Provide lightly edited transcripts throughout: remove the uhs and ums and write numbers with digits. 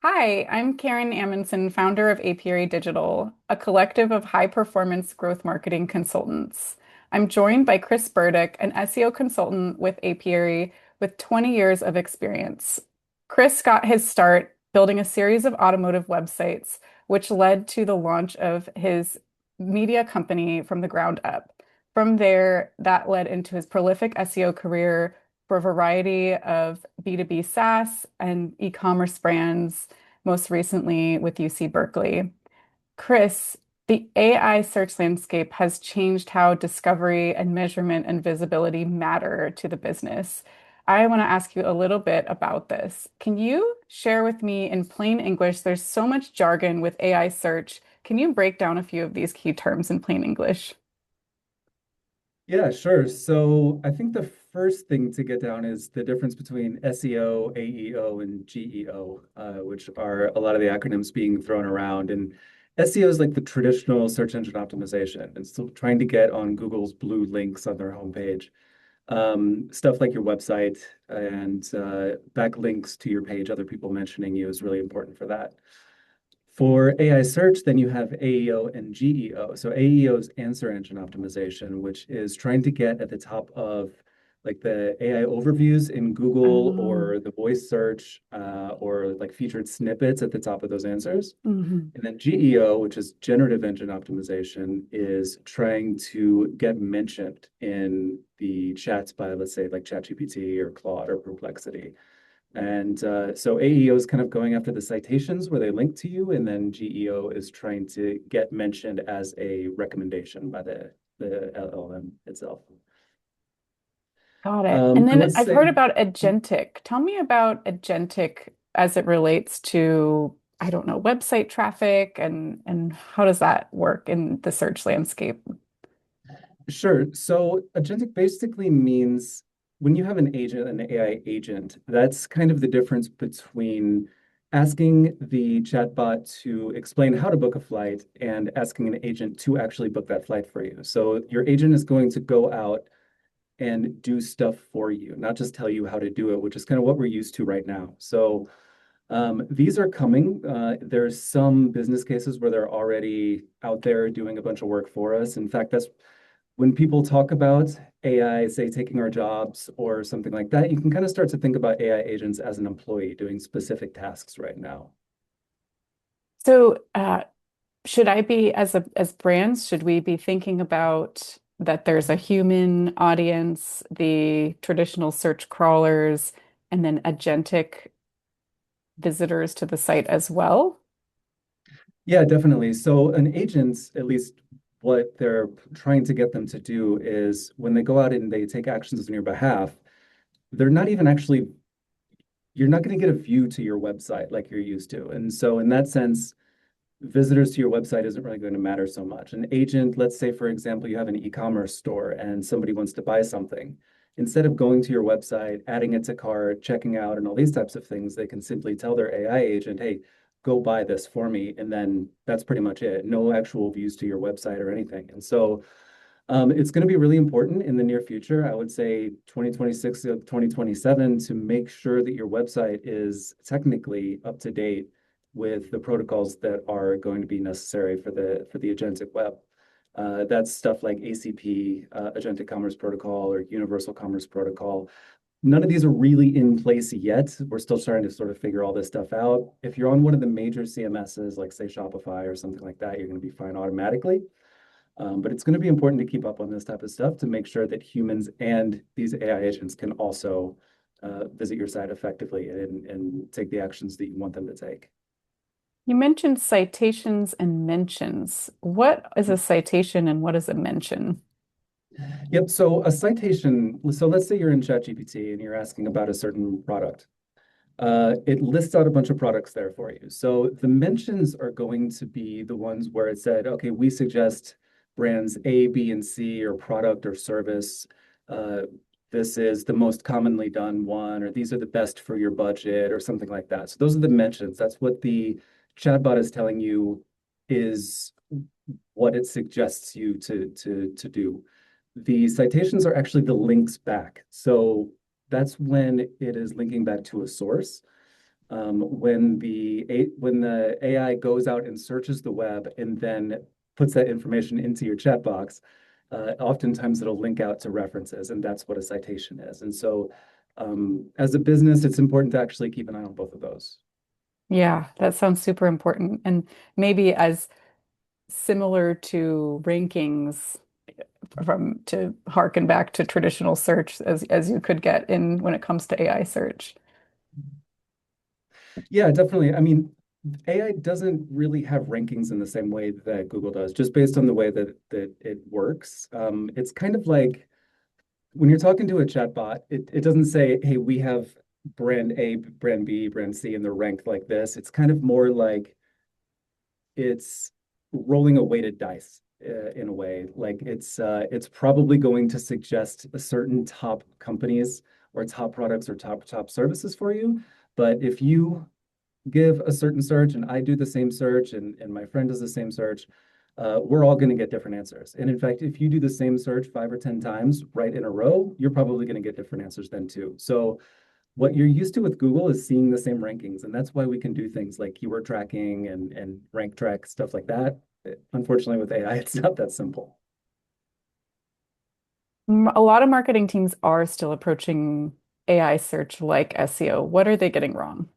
Hi, I'm Karen Amundson, founder of Apiary Digital, a collective of high-performance growth marketing consultants. I'm joined by Chris Burdick, an SEO consultant with Apiary with 20 years of experience. Chris got his start building a series of automotive websites, which led to the launch of his media company from the ground up. From there, that led into his prolific SEO career for a variety of B2B SaaS and e-commerce brands, most recently with UC Berkeley. Chris, the AI search landscape has changed how discovery and measurement and visibility matter to the business. I want to ask you a little bit about this. Can you share with me in plain English? There's so much jargon with AI search. Can you break down a few of these key terms in plain English? Yeah, sure. So I think the first thing to get down is the difference between SEO, AEO, and GEO, which are a lot of the acronyms being thrown around. And SEO is like the traditional search engine optimization. And so trying to get on Google's blue links on their homepage. Stuff like your website and backlinks to your page, other people mentioning you is really important for that. For AI search, then you have AEO and GEO. So AEO is answer engine optimization, which is trying to get at the top of like the AI overviews in Google Oh, or the voice search or like featured snippets at the top of those answers. mhm. And then GEO, which is generative engine optimization, is trying to get mentioned in the chats by, let's say, like ChatGPT or Claude or Perplexity. And so AEO is kind of going after the citations where they link to you, and then GEO is trying to get mentioned as a recommendation by the LLM itself. Got it. And And then let's I've heard say, about agentic. Tell me about agentic as it relates to, I don't know, website traffic and how does that work in the search landscape? sure. So agentic basically means when you have an agent, an AI agent, that's kind of the difference between asking the chatbot to explain how to book a flight and asking an agent to actually book that flight for you. So your agent is going to go out and do stuff for you, not just tell you how to do it, which is kind of what we're used to right now. So these are coming. There's some business cases where they're already out there doing a bunch of work for us. In fact, that's when people talk about AI, say taking our jobs or something like that, you can kind of start to think about AI agents as an employee doing specific tasks right now. So, should I be as brands, should we be thinking about that there's a human audience, the traditional search crawlers, and then agentic visitors to the site as well? Yeah, definitely. So an agent, at least what they're trying to get them to do is when they go out and they take actions on your behalf, they're not even actually you're not going to get a view to your website like you're used to. And so, in that sense, visitors to your website isn't really going to matter so much. An agent, let's say, for example, you have an e-commerce store and somebody wants to buy something. Instead of going to your website, adding it to cart, checking out, and all these types of things, they can simply tell their AI agent, hey, go buy this for me. And then that's pretty much it. No actual views to your website or anything. And so it's going to be really important in the near future. I would say 2026 to 2027 to make sure that your website is technically up to date with the protocols that are going to be necessary for the agentic web. That's stuff like ACP, Agentic Commerce Protocol, or Universal Commerce Protocol. None of these are really in place yet. We're still trying to sort of figure all this stuff out. If you're on one of the major CMSs, like say Shopify or something like that, you're going to be fine automatically. But it's going to be important to keep up on this type of stuff to make sure that humans and these AI agents can also visit your site effectively and take the actions that you want them to take. You mentioned citations and mentions. What is a citation and what is a mention? Yep. So a citation, so let's say you're in ChatGPT and you're asking about a certain product. It lists out a bunch of products there for you. So the mentions are going to be the ones where it said, okay, we suggest brands A, B, and C, or product or service. Uh, this is the most commonly done one, or these are the best for your budget, or something like that. So those are the mentions. That's what the chatbot is telling you is what it suggests you to do. The citations are actually the links back. So that's when it is linking back to a source. When the AI goes out and searches the web and then puts that information into your chat box, oftentimes it'll link out to references, and that's what a citation is. And so, as a business, it's important to actually keep an eye on both of those. Yeah, that sounds super important. And maybe as similar to rankings from to harken back to traditional search as you could get in when it comes to AI search. Yeah, definitely. I mean, AI doesn't really have rankings in the same way that Google does, just based on the way that it works. It's kind of like when you're talking to a chatbot, it doesn't say, hey, we have brand A, brand B, brand C, and they're ranked like this. It's kind of more like it's rolling a weighted dice in a way. Like it's probably going to suggest a certain top companies or top products or top services for you. But if you give a certain search and I do the same search and my friend does the same search, we're all going to get different answers. And in fact, if you do the same search 5 or 10 times right in a row, you're probably going to get different answers then too. So what you're used to with Google is seeing the same rankings. And that's why we can do things like keyword tracking and rank track, stuff like that. Unfortunately, with AI, it's not that simple. A lot of marketing teams are still approaching AI search like SEO. What are they getting wrong?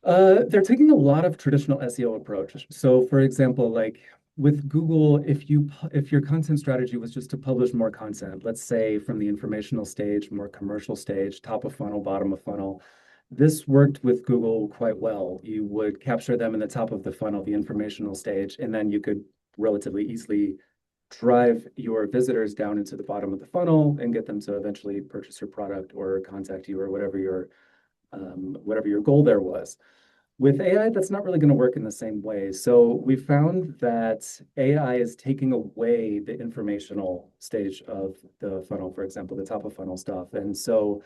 They're taking a lot of traditional SEO approach. So, for example, like with Google, if your content strategy was just to publish more content, let's say from the informational stage, more commercial stage, top of funnel, bottom of funnel, this worked with Google quite well. You would capture them in the top of the funnel, the informational stage, and then you could relatively easily drive your visitors down into the bottom of the funnel and get them to eventually purchase your product or contact you or whatever your goal there was. With AI, that's not really going to work in the same way. So we found that AI is taking away the informational stage of the funnel, for example, the top of funnel stuff. And so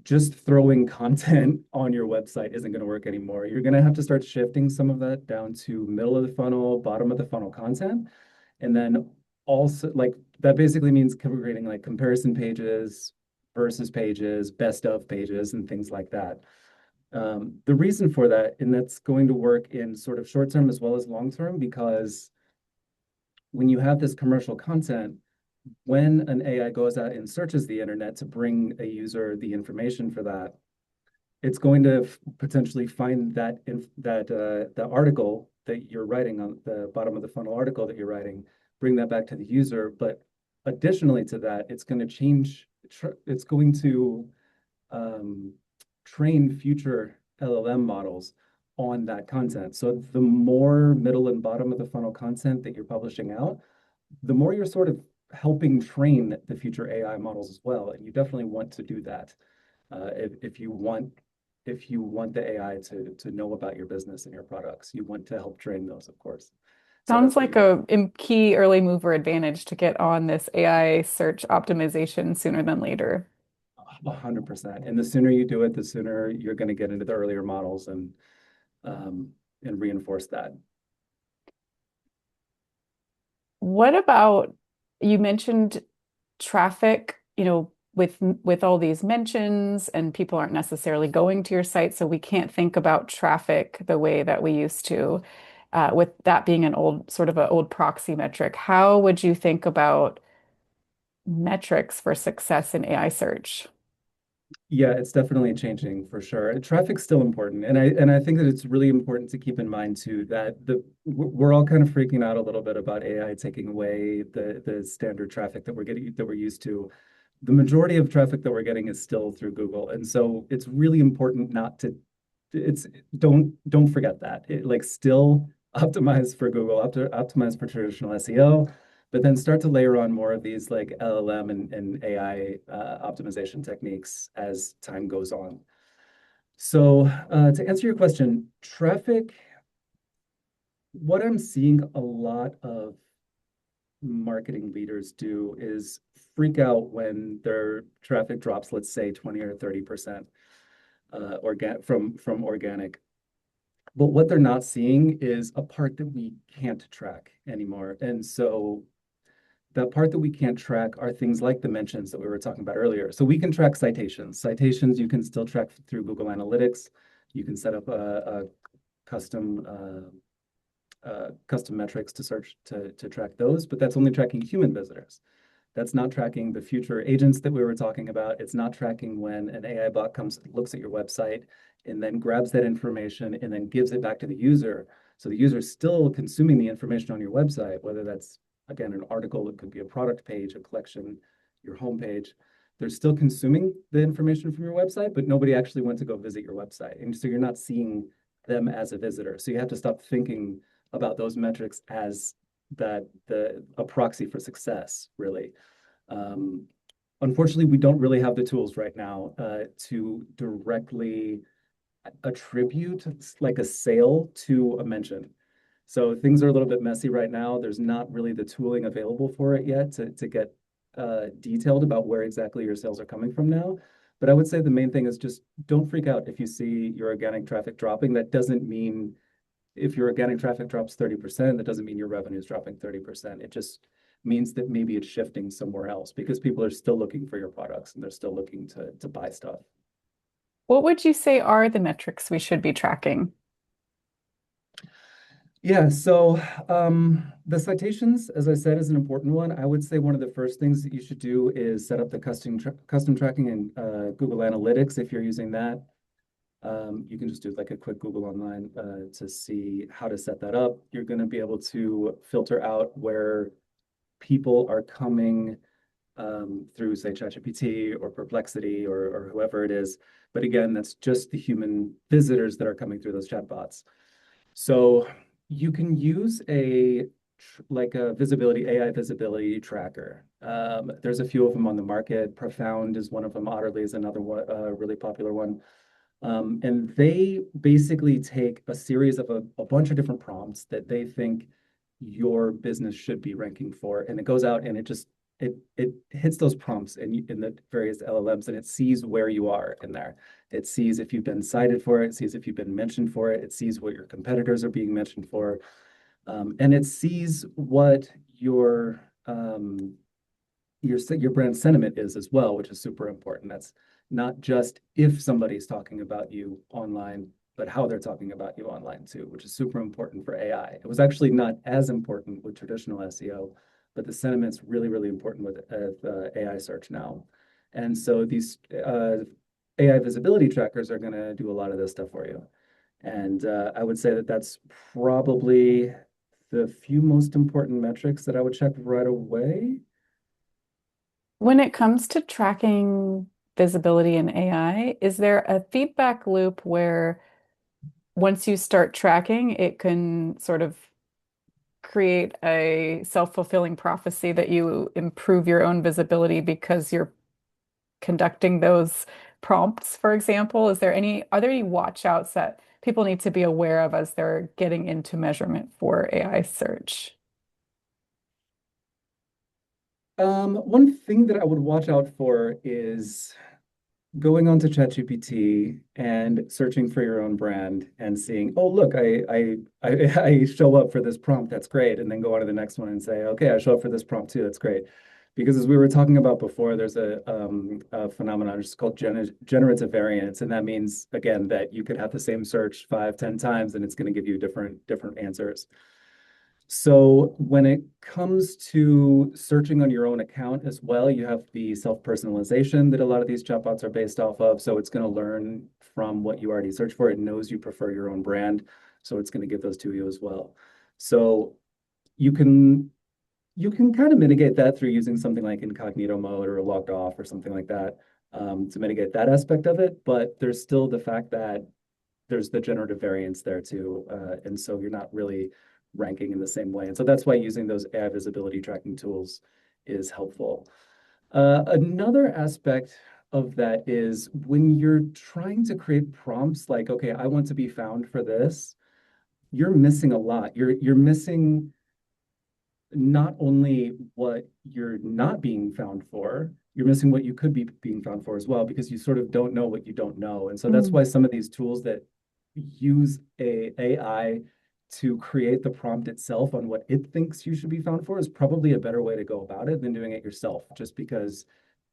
just throwing content on your website isn't going to work anymore. You're going to have to start shifting some of that down to middle of the funnel, bottom of the funnel content. And then also, like, that basically means creating like comparison pages versus pages, best of pages, and things like that. The reason for that, and that's going to work in sort of short term as well as long term, because when you have this commercial content, when an AI goes out and searches the internet to bring a user the information for that, it's going to potentially find the article that you're writing on the bottom of the funnel article that you're writing, bring that back to the user. But additionally to that, it's going to it's going to um, train future LLM models on that content. So the more middle and bottom of the funnel content that you're publishing out, the more you're sort of helping train the future AI models as well. And you definitely want to do that if you want the AI to know about your business and your products. You want to help train those, of course. So Sounds that's what like you want. a key early mover advantage to get on this AI search optimization sooner than later. 100%. And the sooner you do it, the sooner you're going to get into the earlier models um, and reinforce that. What about you mentioned traffic, with all these mentions and people aren't necessarily going to your site, so we can't think about traffic the way that we used to, with that being an old sort of an old proxy metric. How would you think about metrics for success in AI search? Yeah, it's definitely changing for sure. Traffic's still important, and I think that it's really important to keep in mind too that we're all kind of freaking out a little bit about AI taking away the standard traffic that we're used to. The majority of traffic that we're getting is still through Google, and so it's really important not to it's don't forget that. Like still optimize for Google, optimize for traditional SEO, but then start to layer on more of these like LLM and AI optimization techniques as time goes on. So to answer your question, traffic, what I'm seeing a lot of marketing leaders do is freak out when their traffic drops, let's say 20 or 30% from organic. But what they're not seeing is a part that we can't track anymore. And so the part that we can't track are things like the mentions that we were talking about earlier. So we can track citations. Citations you can still track through Google Analytics. You can set up a custom custom metrics to search to track those, but that's only tracking human visitors. That's not tracking the future agents that we were talking about. It's not tracking when an AI bot comes, looks at your website, and then grabs that information and then gives it back to the user. So the user is still consuming the information on your website, whether that's, again, an article, it could be a product page, a collection, your homepage. They're still consuming the information from your website, but nobody actually went to go visit your website. And so you're not seeing them as a visitor. So you have to stop thinking about those metrics as a proxy for success, really. Um, Unfortunately, we don't really have the tools right now to directly attribute like a sale to a mention. So things are a little bit messy right now. There's not really the tooling available for it yet to get detailed about where exactly your sales are coming from now. But I would say the main thing is just don't freak out if you see your organic traffic dropping. That doesn't mean if your organic traffic drops 30%, that doesn't mean your revenue is dropping 30%. It just means that maybe it's shifting somewhere else because people are still looking for your products and they're still looking to buy stuff. What would you say are the metrics we should be tracking? Yeah, so the citations, as I said, is an important one. I would say one of the first things that you should do is set up the custom tracking in Google Analytics if you're using that. You can just do like a quick Google online to see how to set that up. You're going to be able to filter out where people are coming through, say, ChatGPT or Perplexity or whoever it is. But again, that's just the human visitors that are coming through those chatbots. So you can use like a visibility, AI visibility tracker. There's a few of them on the market. Profound is one of them. Otterly is another one, really popular one. And they basically take a series of a bunch of different prompts that they think your business should be ranking for, and it goes out and it hits those prompts in the various LLMs, and it sees where you are in there. It sees if you've been cited for it, it sees if you've been mentioned for it, it sees what your competitors are being mentioned for, and it sees what your brand sentiment is as well, which is super important. That's not just if somebody's talking about you online, but how they're talking about you online too, which is super important for AI. It was actually not as important with traditional SEO, but the sentiment's really, really important with AI search now. And so these AI visibility trackers are going to do a lot of this stuff for you. And I would say that that's probably the few most important metrics that I would check right away. When it comes to tracking visibility in AI, is there a feedback loop where once you start tracking, it can sort of create a self-fulfilling prophecy that you improve your own visibility because you're conducting those prompts, for example? Are there any watch outs that people need to be aware of as they're getting into measurement for AI search? One thing that I would watch out for is going onto ChatGPT and searching for your own brand and seeing, oh, look, I show up for this prompt. That's great. And then go on to the next one and say, okay, I show up for this prompt too. That's great. Because as we were talking about before, there's a phenomenon just called generative variance. And that means, again, that you could have the same search 5, 10 times and it's going to give you different answers. So when it comes to searching on your own account as well, you have the self-personalization that a lot of these chatbots are based off of. So it's going to learn from what you already searched for. It knows you prefer your own brand, so it's going to give those to you as well. So you can kind of mitigate that through using something like incognito mode or logged off or something like that to mitigate that aspect of it. But there's still the fact that there's the generative variance there too. And so you're not really ranking in the same way. And so that's why using those AI visibility tracking tools is helpful. Another aspect of that is when you're trying to create prompts like, okay, I want to be found for this, you're missing a lot. You're missing not only what you're not being found for, you're missing what you could be being found for as well, because you sort of don't know what you don't know. And so that's Mm. why some of these tools that use AI to create the prompt itself on what it thinks you should be found for is probably a better way to go about it than doing it yourself, just because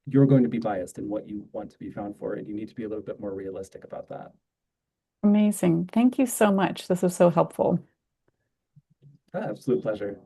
you're going to be biased in what you want to be found for, and you need to be a little bit more realistic about that. Amazing. Thank you so much. This was so helpful. Absolute pleasure.